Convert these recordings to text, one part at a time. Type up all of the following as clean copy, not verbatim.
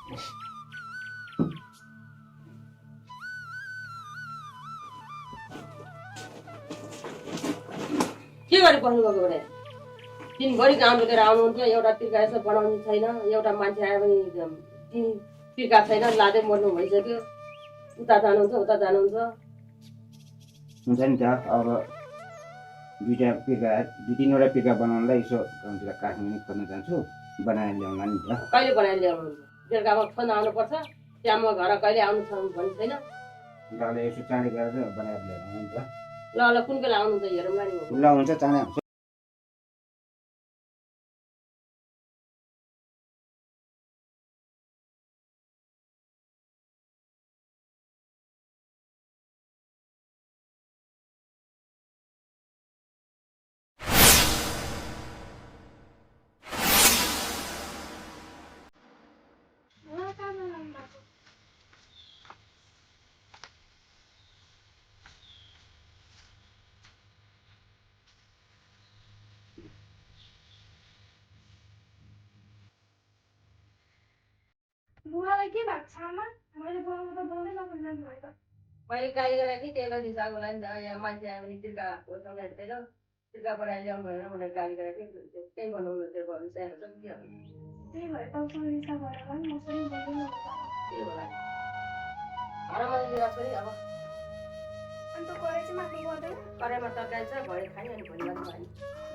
के गरी बस्नुभएको भने दिनभरि काम बोकेर आउनुहुन्छ एउटा तिर्का यसो बनाउनु छैन एउटा मान्छे आयो भने तिर्का छैन लाँदै मर्नु भइसक्यो उता जानुहुन्छ उता जानुहुन्छ हुन्छ नि त अब दुई तिनवटा पिर्का बनाउनलाई यसो गाउँतिर काठमाडौँ खोज्न जान्छु बनाएर ल्याउँला नि त कहिले बनाएर ल्याउनुहुन्छ बेलुकामा फोन आउनुपर्छ त्यहाँ म घर कहिले आउनु छ भन्ने छैन गाउँले यसो चाँडै गरेर बनाएर ल्याउँला नि त ल ल कुन बेला आउनुहुन्छ हेरौँला नि ल हुन्छ चाँडै आउँछु बुवालाई के भएको छ आमा मैले बोलाउनु त बोल्दै नबोल्नु भयो त मैले गाली गरेँ कि टेलर हिसाबको लागि यहाँ मान्छे आयो भने तिर्का कोसँग हेर्दैन तिर्का बनाएर ल्याउनु भएन भनेर गाली गरेँ कि त्यही बनाउनु त्यो गर्नु चाहिँ त्यही भएर तपाईँसँग रिसा भएर होला नि मसँग बोल्दै नबोल्नु त्यही होला घरमा निराश पनि अब अन्त कराई चाहिँ माथि गर्दैन कराईमा तरकारी छ भरे खायो अनि भोलि मात्रै खायो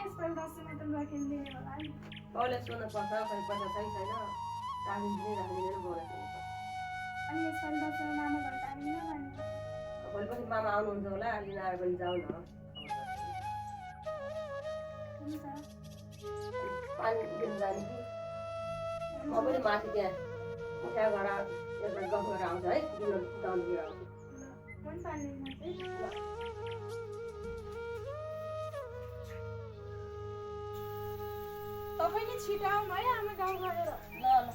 यसपालि दसैँमा त नकिनिदिने होला नि बाउले सोध्नु पर्छ खै पैसा छैन टाढिदिने राखिदिने बाउले सोध्नु अनि यसपालि दसैँमा मामा घर टाढिदिन लाने भोलि पनि मामा आउनुहुन्छ होला लिन आयो भने जाउँ न हुन्छ 5 दिन जाने कि म पनि माथि त्यहाँ उठा घर एउटा गफ गरेर आउँछ है डाउनतिर आउँछ मन पाल्ने मात्रै तपाईले छिटो आउनु है आमा गाउँ गएर ल ल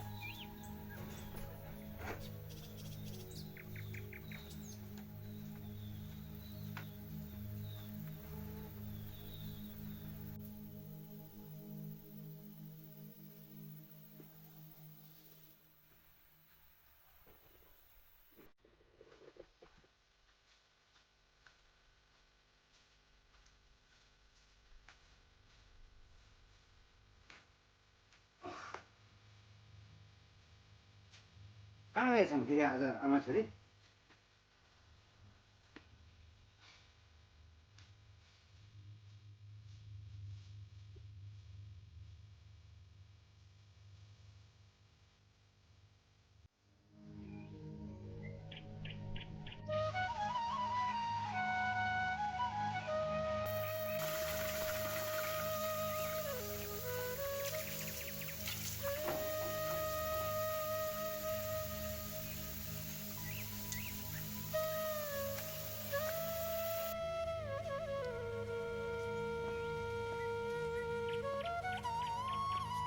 कहाँ गएछन् फेरि आज आमा छोरी?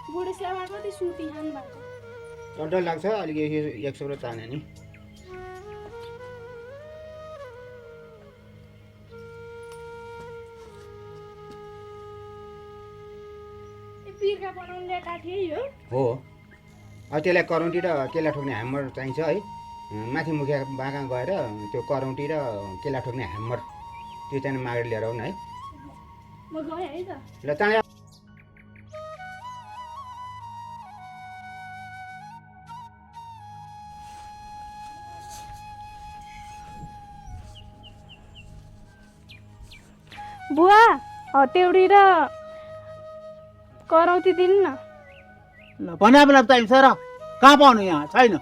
बुढेसकालमा कति सुती खानु भएको डर लाग्छ अलिक एक सौरो ताने नि पिर्का बनाउनु काठी हो अब त्यसलाई करौँटी र केला ठोक्ने ह्यामर चाहिन्छ है माथि मुखिया बाँका गएर त्यो करौँटी र केला ठोक्ने ह्यामर त्यो चाहिँ मागेर लिएर आउनु है म गएँ है त ल त्यहाँ बुवा हटेउडी र करौती दिनु न ल भन्या बेला चाहिन्छ र कहाँ पाउनु यहाँ छैन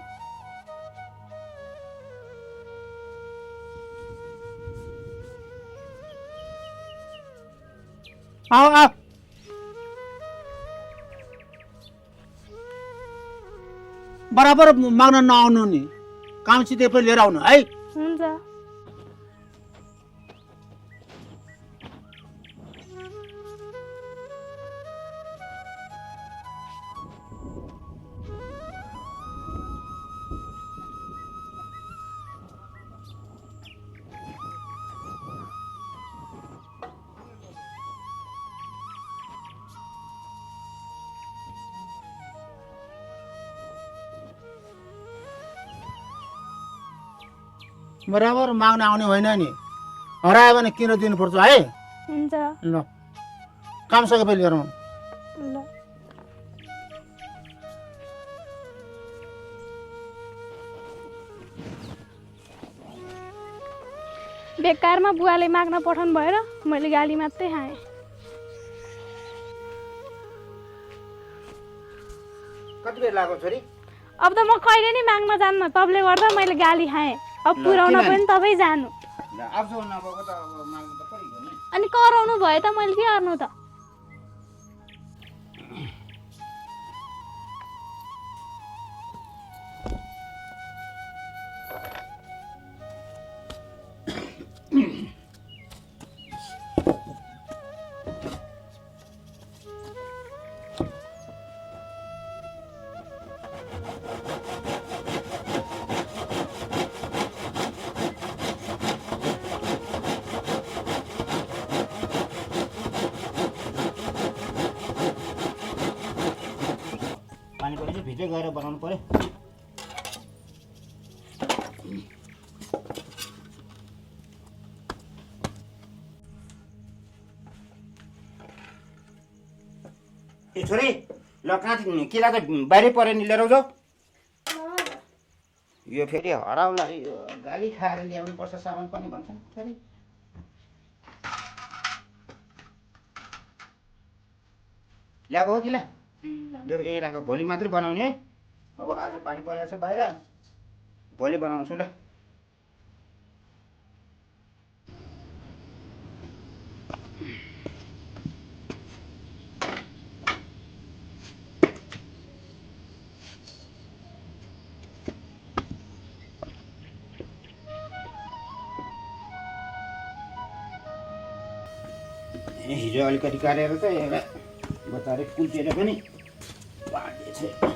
आऊ आऊ बराबर माग्न नआउनु नि काम सिधै लिएर आउनु है हुन्छ बराबर माग्न आउने होइन नि हरायो भने किन दिनुपर्छ है हुन्छ ल काम सकेपछि लिएर आउनु ल बेकारमा बुवाले माग्न पठाउनु भएर मैले गाली मात्रै खाएँ कति बेर लाग्यो छोरी अब त म कहिले नि माग्न जान्न तपाईँले गर्दा मैले गाली खाएँ अब ल, पुऱ्याउन किन? पनि तपाईँ जानु ल आफू नभएको त अब माग्नु त पऱ्यो नि अनि कराउनु भयो त मैले के गर्नु त पानी परेपछि भित्रै गएर बनाउनु पर्यो ए छोरी ल कहाँ किला त बाहिरै पऱ्यो नि लिएर जाऊ यो फेरि हराउला यो गाली खाएर ल्याउनु पर्छ सामान पनि भन्छन् छोरी ल्याएको हो कि ल ए राखेको भोलि मात्रै बनाउने है अब आज पानी परेको छ बाहिर भोलि बनाउँछु ल हिजो अलिकति काटेर त एउटा बच्चाले कुल्चेर पनि बाँडिएछ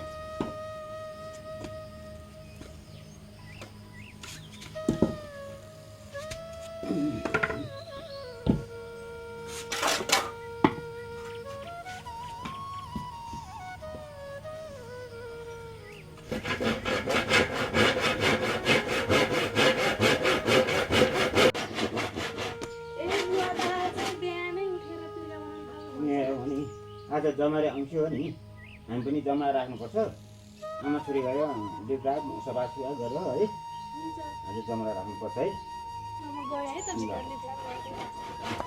आज जमारे आउँछ हो नि हामी पनि जमाएर राख्नुपर्छ आमा छोरी गयो डिप्रा सफा सुफा गरेर है अझै जमरा राख्नुपर्छ है म गएँ है त भित्र लिप्ला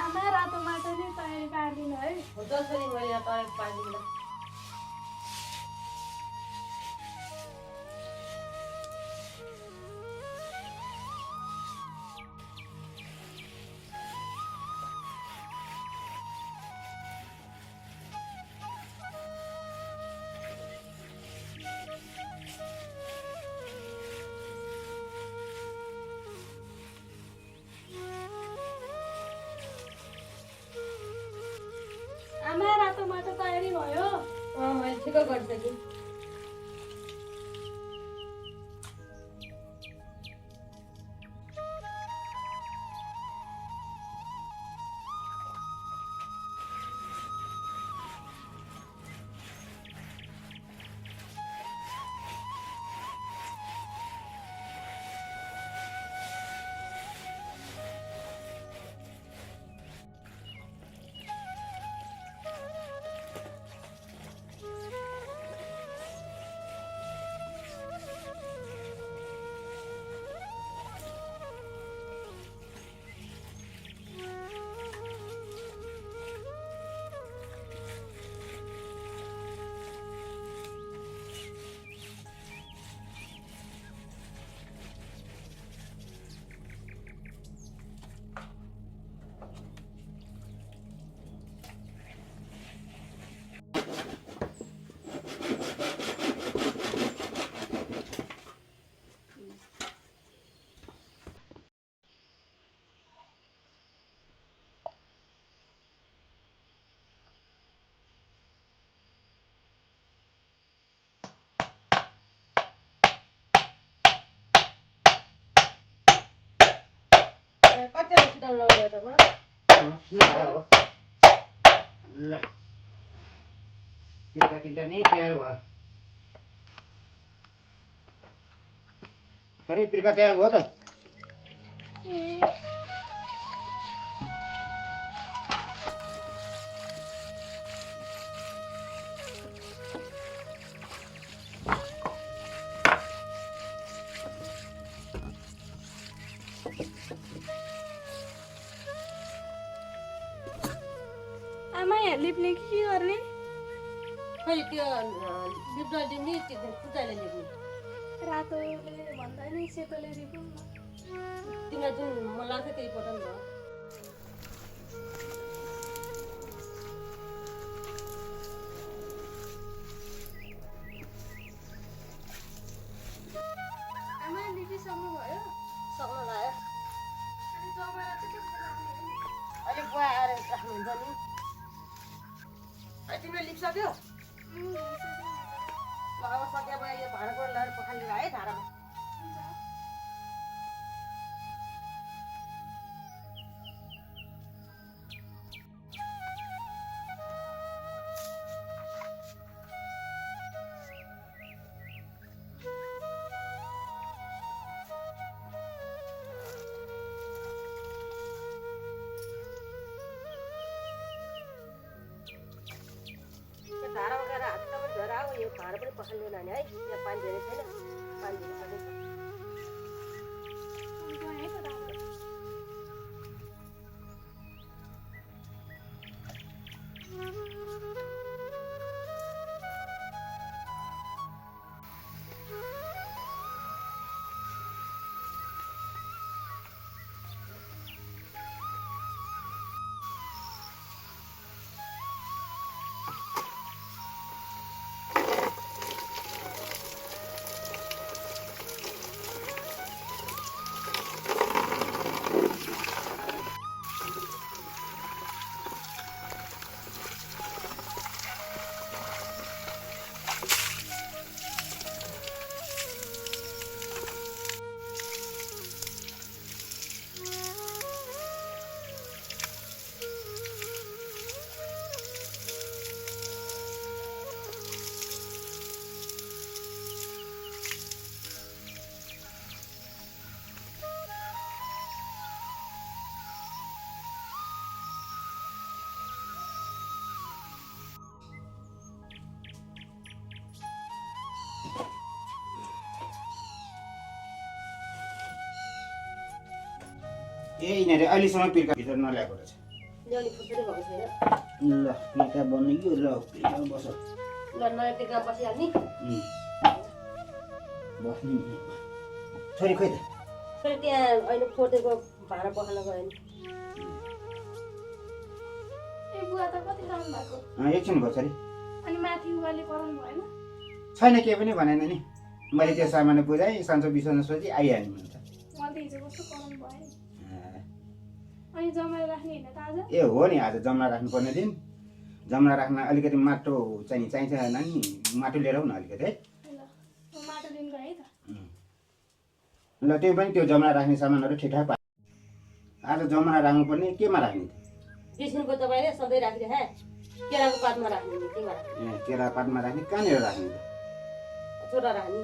आमा रातो माटो नै तयारी पारिदिनु है जसरी मैले यहाँ तयार पारिदिनु आमा रातो माटो तयारी भयो मैले ठिक्क गरिसकेँ कति छिटो लगाउँदै त ल तिनवटा नै तयार भयो अरे तिर्का तयार भयो त आमा यहाँ लिप्ने के गर्ने खै त्यो लिप्न लिप्ने त्यो पूजाले लिप्ने रातोले भन्दा नि सेतोले लिपौँ न तिमीलाई जुन मन लाग्छ त्यही पठाउनु भयो आमा लिपिसक्नु भयो सक्नु लाग्यो अनि जमरा चाहिँ कस्तो लाग्ने अलिक बुवा आएर राख्नुहुन्छ नि तिमीले लिप्सक्यो ल अब सके भयो यो भाँडाको लगाएर पखालेर है धारामा धारामा गएर हातमा पनि झोरा हो यो भाँडा पनि पखाल्दैन नि है यहाँ पानी धेरै छैन पानी धेरै पर्दैछ गएँ त राम्रो ए यिनीहरू अहिलेसम्म पिर्का भित्र नल्याएको रहेछ ल्याउने फुर्सदै भएको छैन ल पिर्का बनियो ल पिर्का बस ल नयाँ पिर्का बसिहाल्ने बस्ने छोरी खोइ त फेरि त्यहाँ अहिले पोतेको भाँडा पखाल्न गयो नि ए बुवा त कति लाउनु भएको एकछिन भयो छोरी अनि माथि बुवाले कराउनु भएन छैन केही पनि भनेन नि मैले त्यो सामान बुझाएँ सन्चो बिसन्चो सोची आइहाल्नु भने त मलाई त हिजो कस्तो कराउनु भयो अनि जमाएर राख्ने होइन त आज ए हो नि आज जम्ला राख्नुपर्ने दिन जम्ला राख्न अलिकति माटो चाहिन्छ नानी माटो लिएर आऊ न अलिकति है ल म माटो लिनु गएँ है त ल त्यो पनि त्यो जम्ला राख्ने सामानहरू ठिकठाक पा आज जम्ला राख्नुपर्ने केमा राख्ने बिस्नुको तपाईँले सधैँ राखिरहे केराको पातमा राख्ने नि केमा राख्ने ए केरा पातमा राख्ने कहाँनिर राख्ने छोरा राख्ने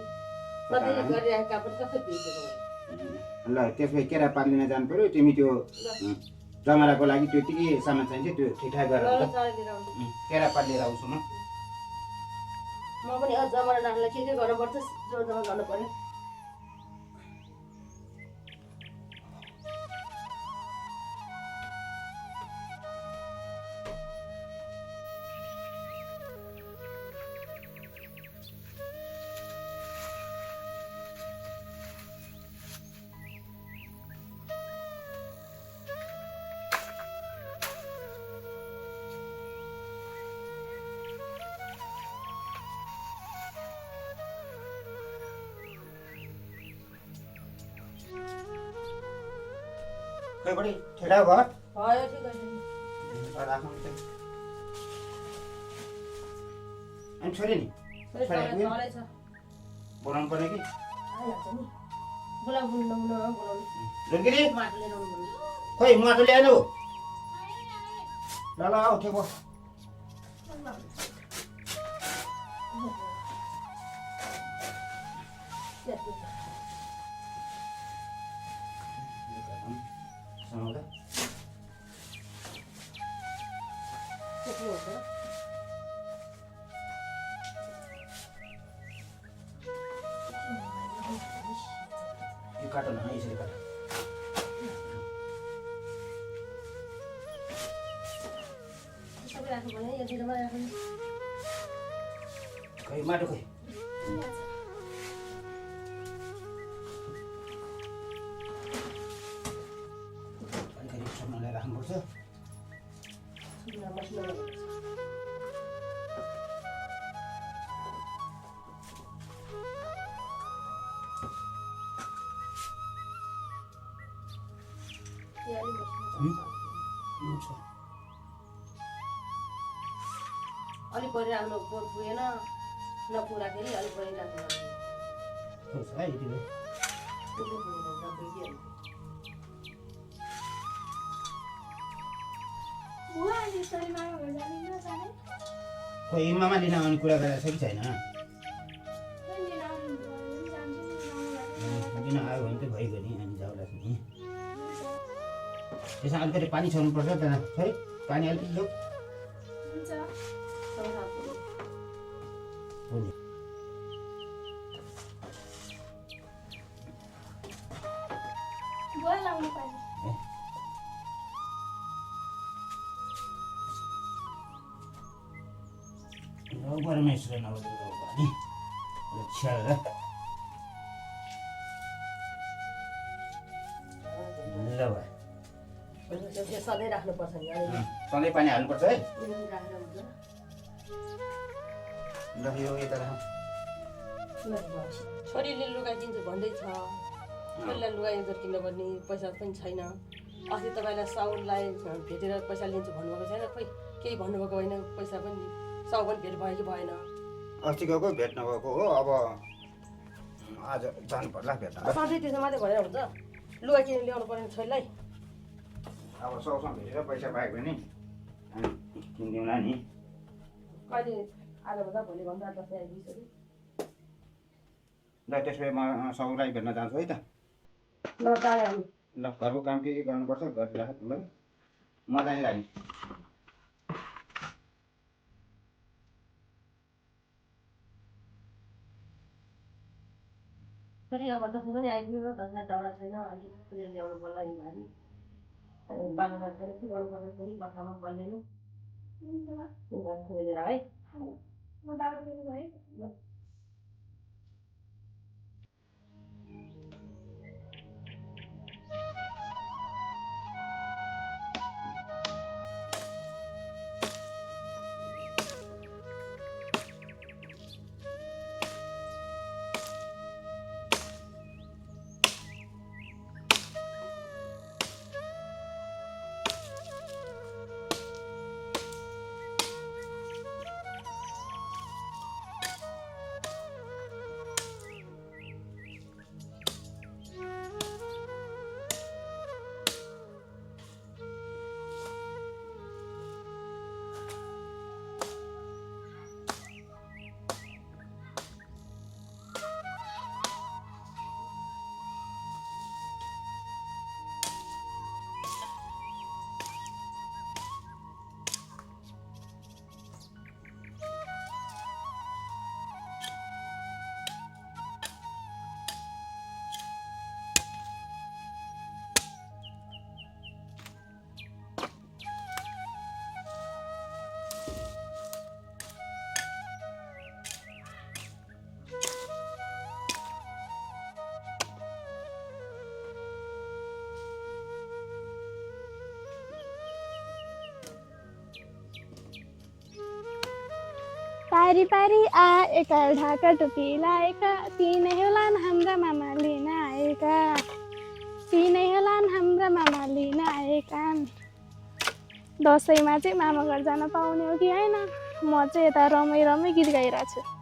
सधैँ गरिरहेका पनि कस्तो बिर्सेको ल त्यसपछि केरा पात लिन जानु पऱ्यो तिमी त्यो जमराको लागि त्यो के सामान चाहिन्छ त्यो ठिकठाक गरेर केरा पात लिएर आउँछु म पनि जमरा राख्नलाई के गर्नुपर्छ जोरजमा गर्नु पर्यो खै बडी ठिकठाक भयो भयो ठिक छ राख्नु अनि छोरी नि बोलाउनु पर्ने कि ढुङ्गिरी खोइ माटो ल्याएन हो ल ल आऊ ठिक भयो यो काटो न यसरी काटो खै माटो खै अलिकति छोड्नलाई राख्नुपर्छ अलिक परिराख्नु पुगेन नपुग्दाखेरि अलिक परिराख्नु बुवा अनि यसरी मामा घर जाने न जाने खोइ मामा लिन आउने कुरा गरेर छ कि छैन लिन आयो भने त भइगयो नि अनि जाउँला नि त्यसमा अलिकति पानी छोड्नुपर्छ त है पानी अलिकति लु बुवा लाउनु पानी परमेश्वर नबोलेको पानी छ्याएर ल भयो सधैँ राख्नुपर्छ नि सधैँ पानी हाल्नुपर्छ है राखेर हुन्छ ल यो यता राख छोरीले लुगा किन्छु भन्दैछ छोरीलाई लुगा इन्जर किन्नुपर्ने पैसा पनि छैन अस्ति तपाईँलाई साउलाई भेटेर पैसा लिन्छु भन्नुभएको छैन खोइ केही भन्नुभएको होइन पैसा पनि साउ पनि भेट भयो कि भएन अस्ति गएको भेट नभएको हो अब आज जानु पर्ला भेट्न सधैँ त्यसो मात्रै भनेर हुन्छ लुगा किनेर ल्याउनु पर्ने छोरीलाई अब साउसँग भेटेर पैसा पायो भने किनिदिउँला नि कहिले आज भन्दा भोलि भन्दा दसैँ आइपुग्यो ल त्यसो भए म साउलाई भेट्न जान्छु है त ल जाने हामी ल घरको काम के गर्नुपर्छ गरिराख ल म जाने लागि फेरि अब दसैँ पनि आइपुग्यो दसैँ दौरा छैन अलिक ल्याउनु पर्ला नि भाइ बाख्रा के गर्नुपर्ने पनि बाख्रामा बन्दैन खोजेर है पारी पारी आएका ढाका टोपी लाएका तिनै होलान् हाम्रा मामा लिन आएका तिनै होलान् हाम्रा मामा लिन आएका दसैँमा चाहिँ मामा घर जान पाउने हो कि होइन म चाहिँ यता रमै रमै गीत गाइरहेको छु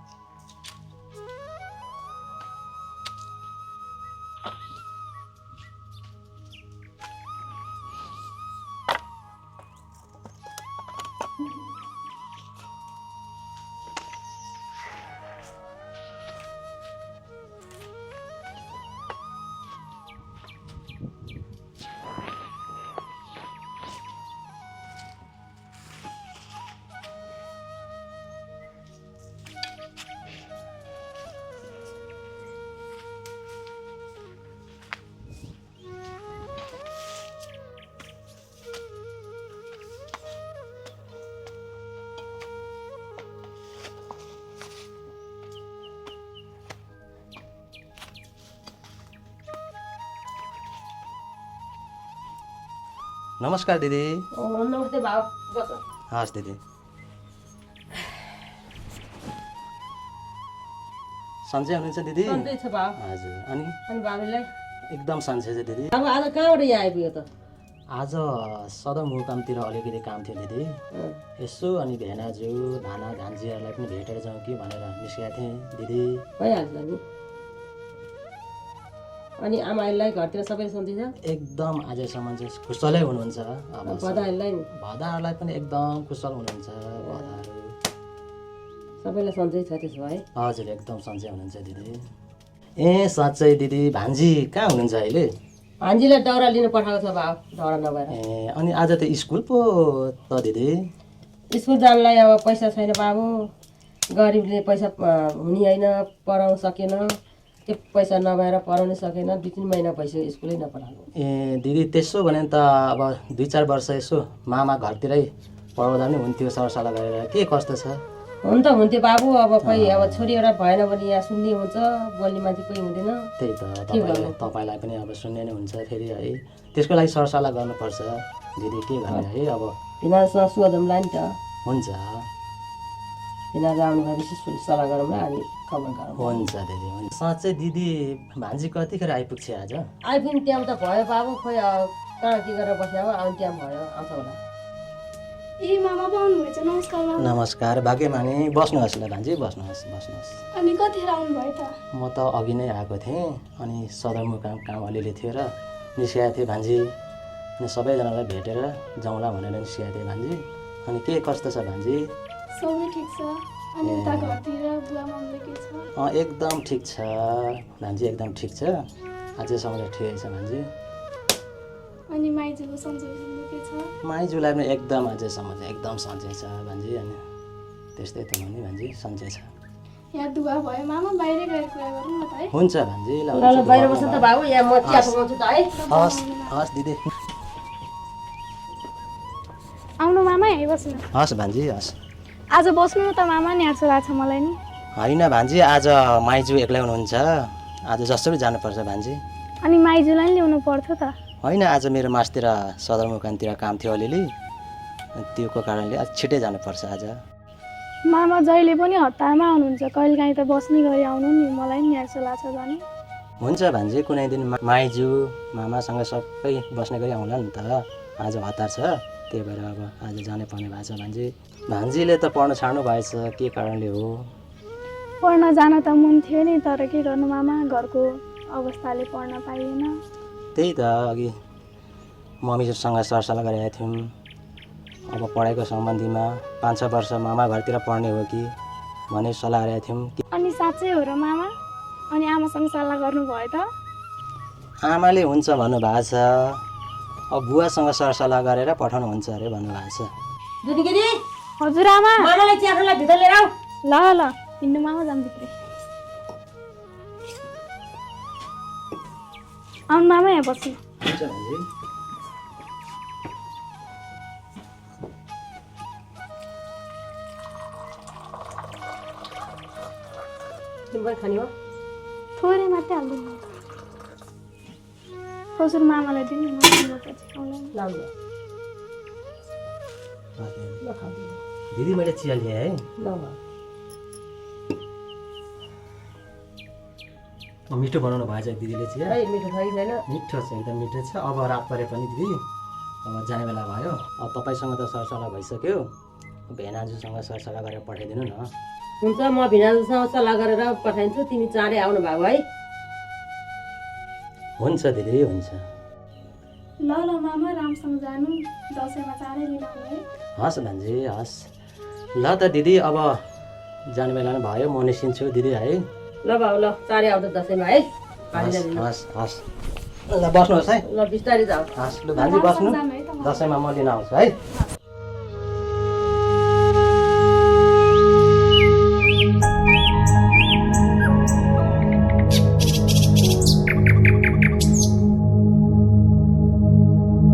नमस्कार दिदी नमस्ते भाउ बस हस् दिदी सन्चै हुनुहुन्छ दिदी सन्चै छ भाउ हजुर अनि बाबुलाई एकदम सन्चै छ दिदी अब आज कहाँबाट यहाँ आइपुग्यो त आज सदरमुकामतिर अलिकति काम थियो दिदी यसो अनि भेनाजु धाना घान्जीहरूलाई पनि भेटेर जाउँ कि भनेर निस्केको थिएँ दिदी भइहाल्छ नि अनि आमालाई घरतिर सबैले सन्चै छ एकदम आजसम्म चाहिँ कुशलै हुनुहुन्छ अब भदाहरूलाई भदाहरूलाई पनि एकदम कुशल हुनुहुन्छ भदाहरू सबैलाई सन्चै छ त्यसो भए हजुर एकदम सन्चै हुनुहुन्छ दिदी ए साँच्चै दिदी भान्जी कहाँ हुनुहुन्छ अहिले भान्जीलाई दाउरा लिन पठाएको छ भाउ दाउरा नभएर ए अनि आज त स्कुल पो त दिदी स्कुल जानलाई अब पैसा छैन बाबु गरिबले पैसा हुने होइन पढाउन सकेन त्यो पैसा नभएर पढाउनै सकेन 2-3 महिना भइसक्यो स्कुलै नपढाएको ए दिदी त्यसो भने त अब 2-4 वर्ष यसो मामा घरतिरै पढाउँदा पनि हुन्थ्यो सरसल्लाह गरेर के कस्तो छ हुन त हुन्थ्यो बाबु अब खोइ अब छोरी एउटा भएन भने यहाँ सुन्ने हुन्छ बोल्ने मान्छे कोही हुँदैन त्यही त तपाईँलाई पनि अब सुन्ने नै हुन्छ फेरि है त्यसको लागि सरसल्लाह गर्नुपर्छ दिदी के गर्ने है अब भिनासँग सोधौँला नि त हुन्छ भिना आउनु भएपछि सल्लाह गरौँला अनि खबर गरौँ हुन्छ दिदी हुन्छ साँच्चै दिदी भान्जी कतिखेर आइपुग्छ आज आइपुग्ने टाइम त भयो बाबु खोइ कहाँ के गरेर बस्यो अब आउने टाइम भयो आउँछ होला ए मामा पाउनुभएछ नमस्कार मामा नमस्कार भाग्यमानी बस्नुहोस् ल भान्जी बस्नुहोस् बस्नुहोस् अनि कतिखेर आउनुभयो त म त अघि नै आएको थिएँ अनि सदरमुकाम काम अलिअलि थियो र निस्किएको थिएँ भान्जी अनि सबैजनालाई भेटेर जाउँला भनेर निस्किएको थिएँ भान्जी अनि के कस्तो छ भान्जी सबै ठिक छ अनि उता घरतिर बुवा मम्मी के छ एकदम ठिक छ भान्जी एकदम ठिक छ अझैसम्म त ठिकै छ भान्जी अनि माइजूको सन्चै के छ माइजूलाई पनि एकदम अझैसम्म चाहिँ एकदम सन्चै छ भान्जी अनि त्यस्तै त हो नि भान्जी सन्चै छ यहाँ दुवा भयो मामा बाहिरै गएर कुरा गरौँ न त है हुन्छ भान्जी ल बाहिर बस्नु त बाबु यहाँ म चिया पकाउँछु त है हस् हस् दिदी यहीँ बस्नु हस् भान्जी हस्। आज बस्नु न त मामा नि आँसो लाग्छ मलाई नि। होइन भान्जी आज माइजू एक्लै हुनुहुन्छ, आज जसरी जानुपर्छ भान्जी। अनि माइजूलाई नि ल्याउनु पर्थ्यो त। होइन आज मेरो मासतिर सदरमुकामतिर काम थियो अलिअलि, त्योको कारणले आज छिटै जानुपर्छ आज। मामा जहिले पनि हतारमा आउनुहुन्छ, कहिलेकाहीँ त बस्ने गरी आउनु नि, मलाई नि आँसो लाग्छ जाने। हुन्छ भान्जी, कुनै दिन माइजू मामासँग सबै बस्ने गरी आउँला नि त। आज हतार छ, त्यही भएर अब आज जानै पर्ने भएको छ भान्जी। भान्जीले त पढ्न छाड्नु भएछ, के कारणले हो? पढ्न जान त मन थियो नि, तर के गर्नु मामा, घरको अवस्थाले पढ्न पाइएन। त्यही त अघि मम्मीसँग सरसल्लाह गरेका थियौँ, अब पढाइको सम्बन्धीमा 5-6 वर्ष मामा घरतिर पढ्ने हो कि भन्ने सल्लाह गरेका थियौँ। अनि साँच्चै हो र मामा? अनि आमासँग सल्लाह गर्नुभयो त? आमाले हुन्छ भन्नुभएको छ, अब बुवासँग सरसल्लाह गरेर पठाउनुहुन्छ अरे भन्नुभएको छ। दिदी हजुर आमा। मामालाई चियाखानलाई भित्र लिएर आऊ। ल ल हिँड्नु मामा, जाऊँ भित्रै। आउनु मामा, यहाँ बस्नु। हुन्छ भान्जी। तिम्रो खाने हो? थोरै मात्रै हालिदिनु। हजुर मामालाई दिनु न, लाउनु दिदी मैले चिया लिएँ है। ल मिठो बनाउनु भएछ दिदीले चिया। है मिठो छ कि छैन? मिठो छ, एकदम मिठो छ। अब रात परे पनि दिदी अब जाने बेला भयो, अब तपाईँसँग त सरसल्लाह भइसक्यो, भेनाजुसँग सरसल्लाह गरेर पठाइदिनु न। हुन्छ, म भिनाजुसँग सल्लाह गरेर पठाइदिन्छु, तिमी चाँडै आउनु भएको है। हुन्छ दिदी, हुन्छ। ल ल मामा, रामसँग जानु, दसैँमा चाँडै लिन आउनु है। हस् भान्जी हस्। ल त दिदी, अब जाने बेला नै भयो, म निस्किन्छु दिदी है। ल बाबु, ल चाँडै आउँछ दसैँमा है। हस् हस् हस्। ल बस्नुहोस् है। ल बिस्तारै जाऊ। हस् लु भान्जी बस्नु, जानु है त म। दसैँमा म लिन आउँछु है।